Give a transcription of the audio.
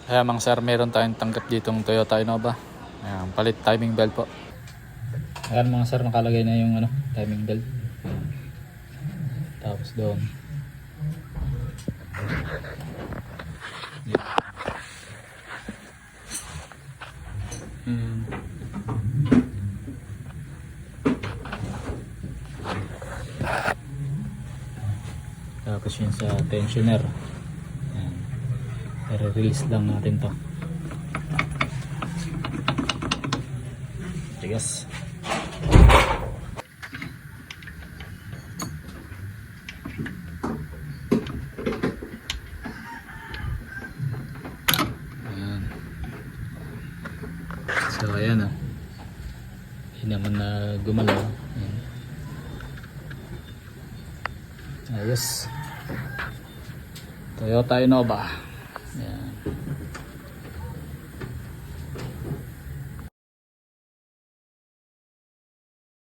Kaya mga sir, meron tayong tanggap ditong Toyota Innova. Ayan, palit timing belt po. Ayan mga sir, nakalagay na yung timing belt. Tapos doon. Tapos yun sa tensioner. Ayan. I-release lang natin to. Tigas. Ayan. So ayan o. Hindi naman na gumalaw. Ayan. Ayos. Toyota Innova. Ayan.